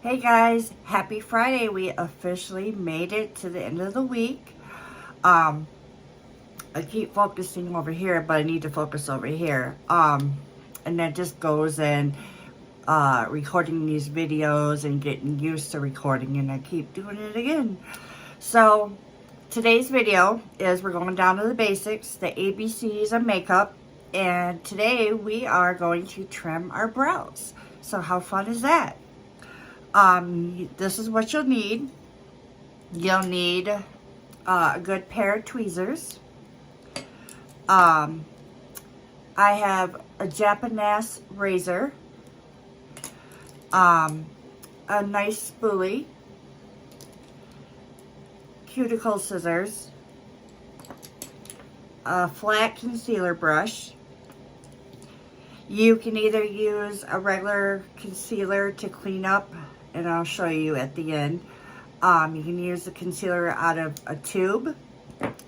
Hey guys, happy Friday. We officially made it to the end of the week. I keep focusing over here, but I need to focus over here. And that just goes in recording these videos and getting used to recording, and I keep doing it again. So today's video is we're going down to the basics, the ABCs of makeup, and today we are going to trim our brows. So how fun is that? This is what you'll need. You'll need a good pair of tweezers. I have a Japanese razor, a nice spoolie, cuticle scissors, a flat concealer brush. You can either use a regular concealer to clean up, and I'll show you at the end. You can use the concealer out of a tube,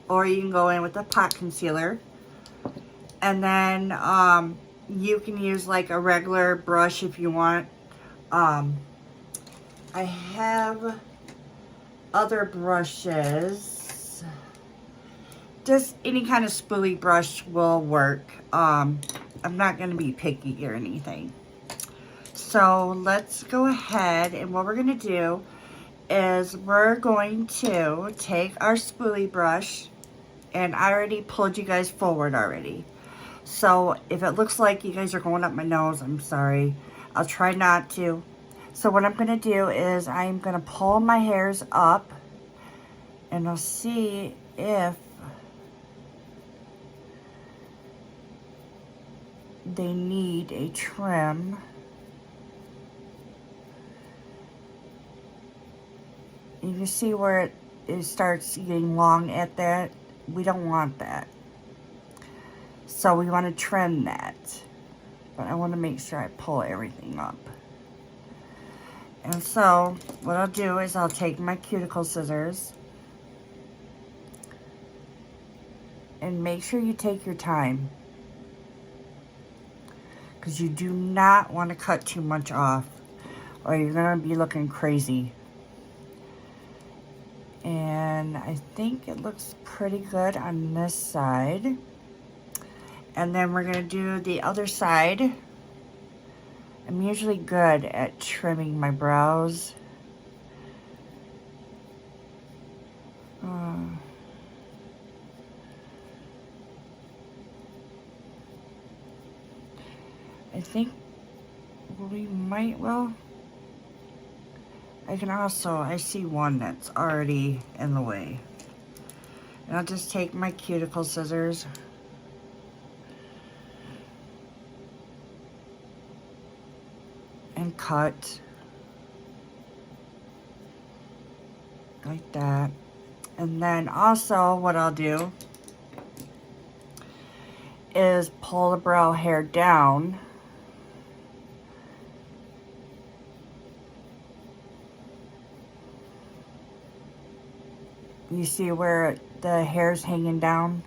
or you can go in with a pot concealer. And then you can use like a regular brush if you want. I have other brushes. Just any kind of spoolie brush will work. I'm not going to be picky or anything. So let's go ahead, and what we're going to do is we're going to take our spoolie brush, and I already pulled you guys forward already. So if it looks like you guys are going up my nose, I'm sorry. I'll try not to. So what I'm going to do is I'm going to pull my hairs up, and I'll see if they need a trim. You can see where it starts getting long at that. We don't want that. So we want to trim that. But I want to make sure I pull everything up. And so what I'll do is I'll take my cuticle scissors. And make sure you take your time, because you do not want to cut too much off, or you're going to be looking crazy. And I think it looks pretty good on this side. And then we're going to do the other side. I'm usually good at trimming my brows. I think we might, well, I see one that's already in the way. And I'll just take my cuticle scissors. And cut. Like that. And then also what I'll do is pull the brow hair down. You see where the hair's hanging down?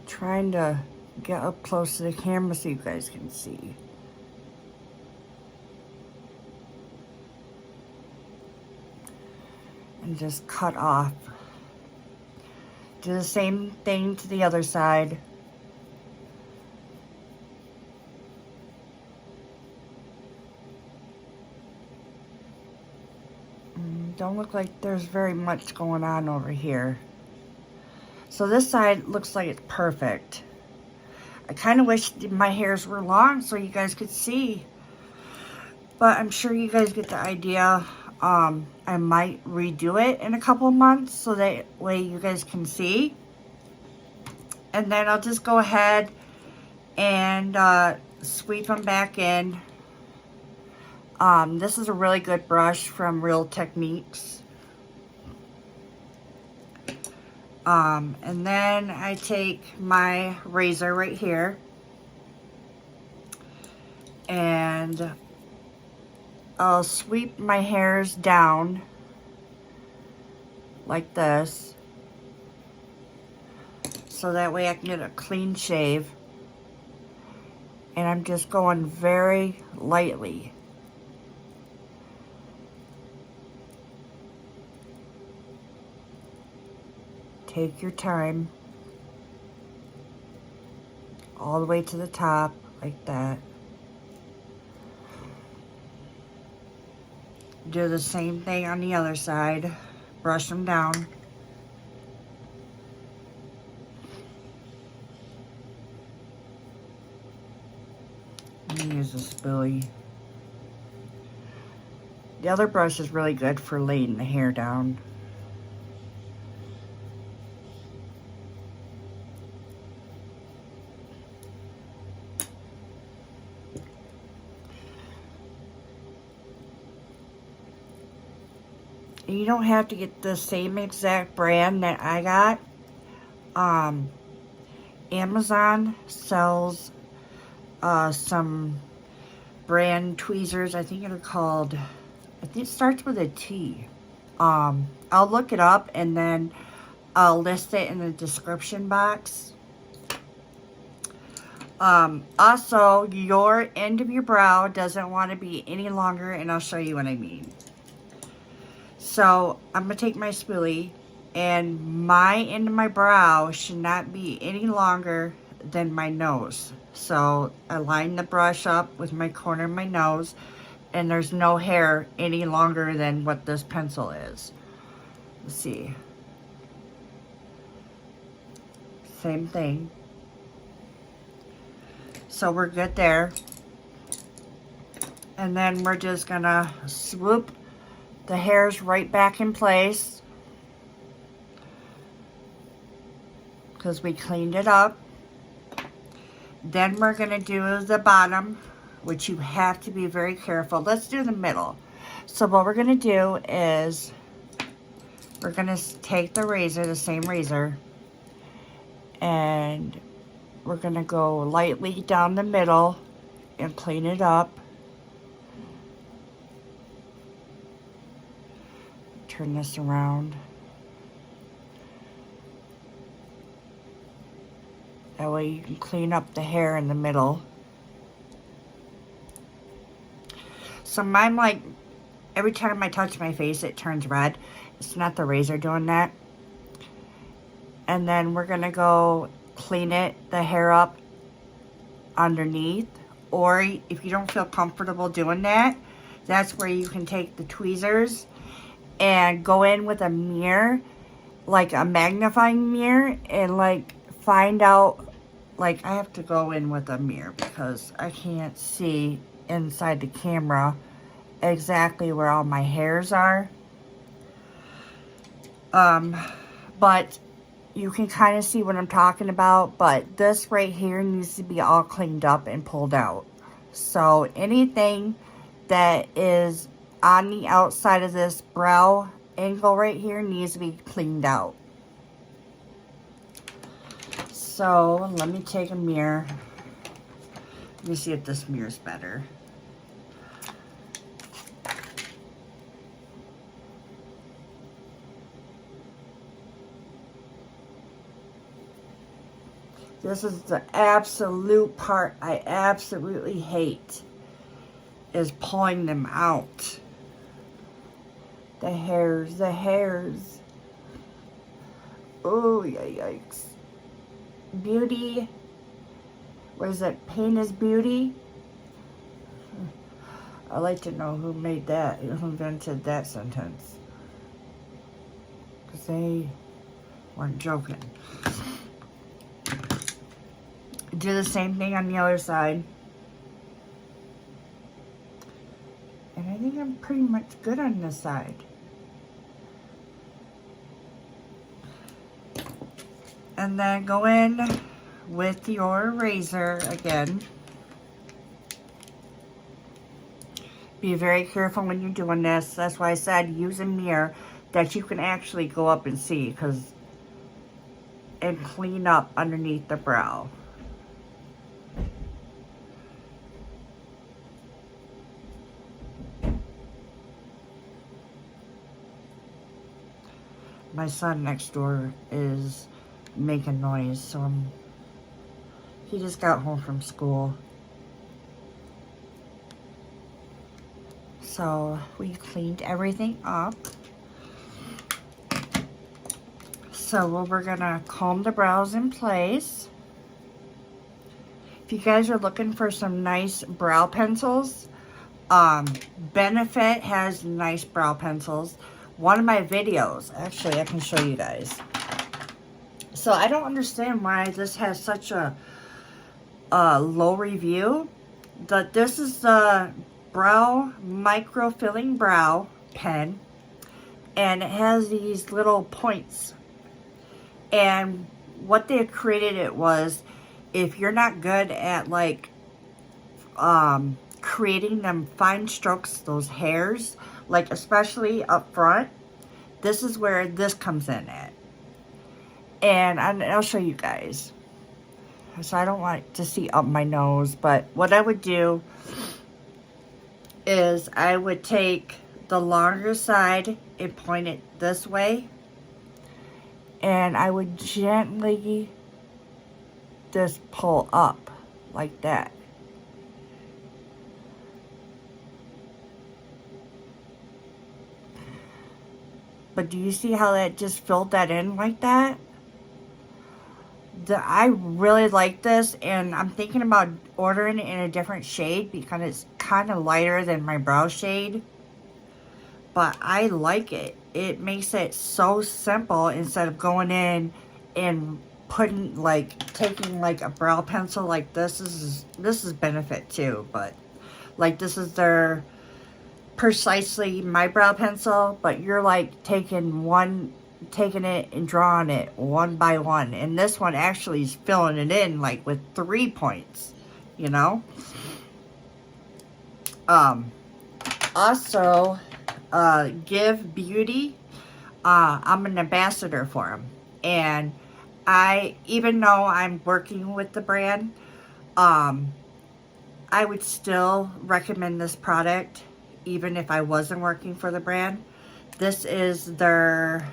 Trying to get up close to the camera so you guys can see. And just cut off. Do the same thing to the other side. Don't look like there's very much going on over here. So this side looks like it's perfect. I kind of wish my hairs were long so you guys could see. But I'm sure you guys get the idea. I might redo it in a couple of months so that way you guys can see. And then I'll just go ahead and sweep them back in. This is a really good brush from Real Techniques. And then I take my razor right here, and I'll sweep my hairs down like this. so that way I can get a clean shave. And I'm just going very lightly. Take your time. All the way to the top, like that. Do the same thing on the other side. Brush them down. Use a spoolie. The other brush is really good for laying the hair down. You don't have to get the same exact brand that I got. Amazon sells some brand tweezers. I think they're called, I think it starts with a T. I'll look it up and then I'll list it in the description box. Also, your end of your brow doesn't want to be any longer, and I'll show you what I mean. So I'm going to take my spoolie, and my end of my brow should not be any longer than my nose. So I line the brush up with my corner of my nose, and there's no hair any longer than what this pencil is. Let's see. Same thing. So we're good there. And then we're just gonna swoop the hairs right back in place because we cleaned it up. Then we're gonna do the bottom, which you have to be very careful. Let's do the middle. So what we're gonna do is we're gonna take the razor, the same razor, and we're gonna go lightly down the middle and clean it up. Turn this around. That way you can clean up the hair in the middle. So mine, like, every time I touch my face, it turns red. It's not the razor doing that. And then we're gonna go clean the hair up underneath. Or if you don't feel comfortable doing that, that's where you can take the tweezers and go in with a mirror, like a magnifying mirror, and like find out, like I have to go in with a mirror because I can't see inside the camera exactly where all my hairs are. But you can kind of see what I'm talking about, but this right here needs to be all cleaned up and pulled out. So anything that is on the outside of this brow angle right here needs to be cleaned out. So let me take a mirror. Let me see if this mirror's better. This is the absolute part I absolutely hate, is pulling them out. The hairs. Oh, yikes. Beauty. What is it? Pain is beauty? I'd like to know who made that, who invented that sentence. Because they weren't joking. Do the same thing on the other side. And I think I'm pretty much good on this side. And then go in with your razor again. Be very careful when you're doing this. That's why I said use a mirror that you can actually go up and see, and clean up underneath the brow. My son next door is making noise, so he just got home from school. So we cleaned everything up. So we're gonna comb the brows in place. If you guys are looking for some nice brow pencils, Benefit has nice brow pencils. One of my videos, actually I can show you guys. So I don't understand why this has such a low review. This is the brow micro filling brow pen, and it has these little points. And what they created it was, if you're not good at like creating them fine strokes, those hairs, like especially up front, this is where this comes in at. And I'll show you guys. So I don't want to see up my nose, but what I would do is I would take the longer side and point it this way, and I would gently just pull up like that. But do you see how that just filled that in like that? I really like this, and I'm thinking about ordering it in a different shade because it's kind of lighter than my brow shade. But I like it. It makes it so simple instead of going in and putting like taking like a brow pencil like this is Benefit too, but like this is their precisely my brow pencil, but you're like taking it and drawing it one by one, and this one actually is filling it in like with 3 points, you know. Also, Give Beauty, I'm an ambassador for them, and even though I'm working with the brand, I would still recommend this product even if I wasn't working for the brand. This is their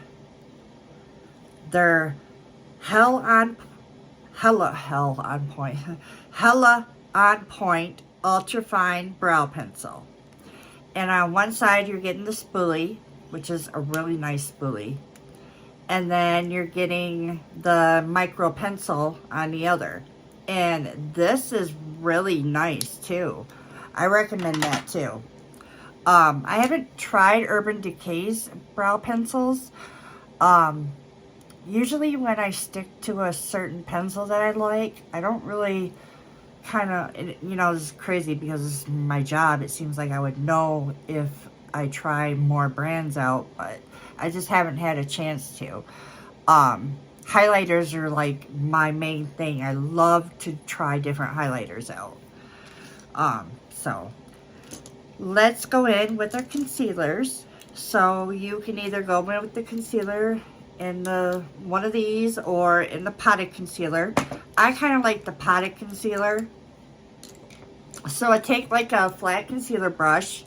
hella on point ultra fine brow pencil. And on one side you're getting the spoolie, which is a really nice spoolie, and then you're getting the micro pencil on the other. And this is really nice too. I recommend that too. I haven't tried Urban Decay's brow pencils. Usually when I stick to a certain pencil that I like, I don't really you know, this is crazy because this is my job. It seems like I would know if I try more brands out, but I just haven't had a chance to. Highlighters are like my main thing. I love to try different highlighters out. So let's go in with our concealers. So you can either go in with the concealer in one of these or in the potted concealer. I kind of like the potted concealer. So I take like a flat concealer brush,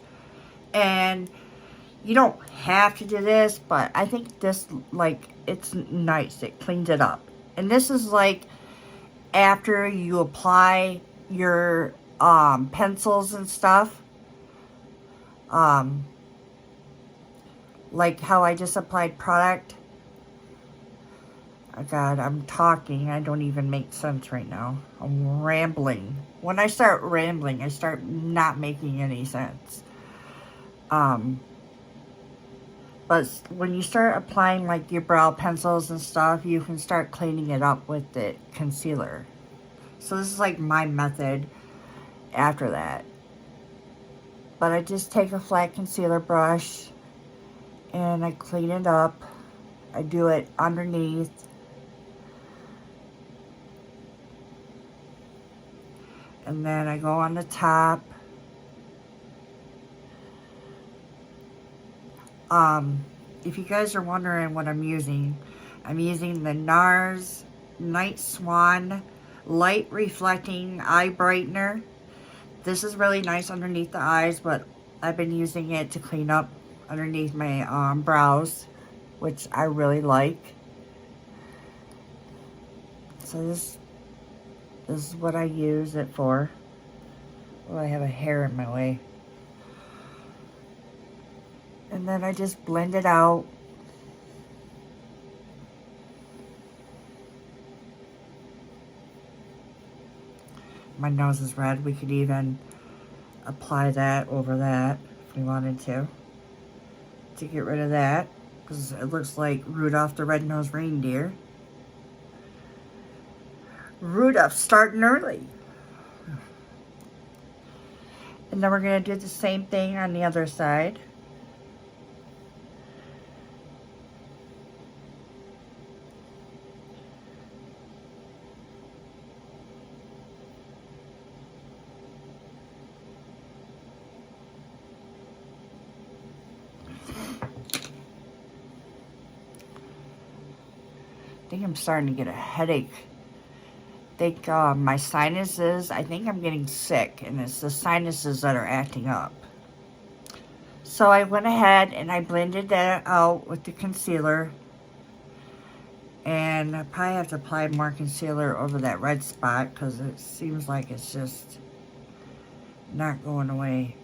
and you don't have to do this, but I think this, like, it's nice. It cleans it up. And this is like after you apply your pencils and stuff. Like how I just applied product. Oh God, I'm talking. I don't even make sense right now. I'm rambling. When I start rambling, I start not making any sense. But when you start applying like your brow pencils and stuff, you can start cleaning it up with the concealer. So this is like my method after that. But I just take a flat concealer brush and I clean it up. I do it underneath. And then I go on the top. If you guys are wondering what I'm using the NARS Night Swan Light Reflecting Eye Brightener. This is really nice underneath the eyes, but I've been using it to clean up underneath my brows, which I really like. So this is what I use it for. Oh, I have a hair in my way. And then I just blend it out. My nose is red. We could even apply that over that if we wanted to get rid of that, because it looks like Rudolph the Red-Nosed Reindeer. Rudolph starting early. And then we're going to do the same thing on the other side. I think I'm starting to get a headache. I think my sinuses, I think I'm getting sick, and it's the sinuses that are acting up. So I went ahead and I blended that out with the concealer. And I probably have to apply more concealer over that red spot because it seems like it's just not going away.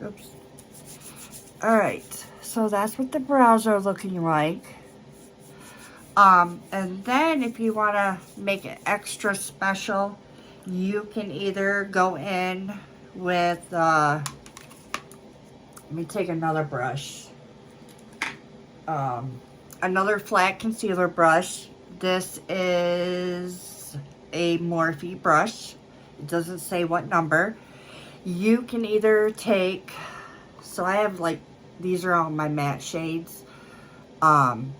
Oops. Alright, so that's what the brows are looking like. And then if you want to make it extra special, you can either go in with, let me take another brush. Another flat concealer brush. This is a Morphe brush. It doesn't say what number. You can either take, so I have like, these are all my matte shades. I'm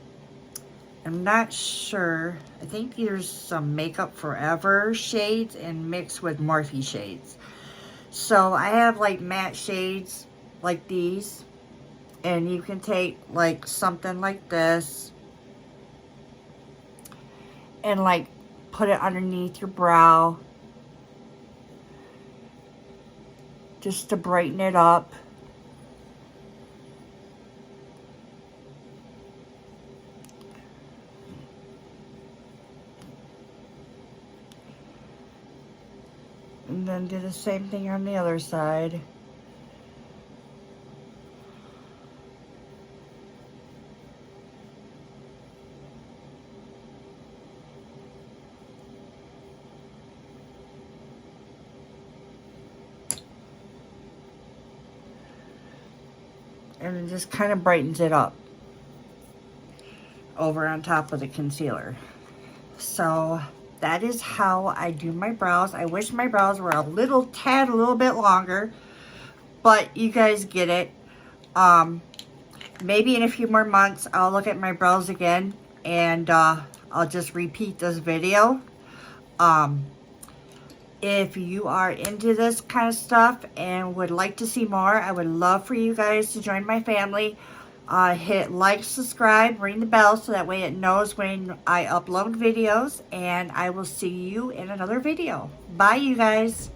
not sure. I think there's some Makeup Forever shades and mixed with Morphe shades. So I have like matte shades like these. And you can take like something like this. And like put it underneath your brow. Just to brighten it up. And then do the same thing on the other side. And it just kind of brightens it up over on top of the concealer. So that is how I do my brows. I wish my brows were a little bit longer, but you guys get it. Maybe in a few more months I'll look at my brows again, and I'll just repeat this video. If you are into this kind of stuff and would like to see more, I would love for you guys to join my family. Hit like, subscribe, ring the bell so that way it knows when I upload videos, and I will see you in another video. Bye, you guys.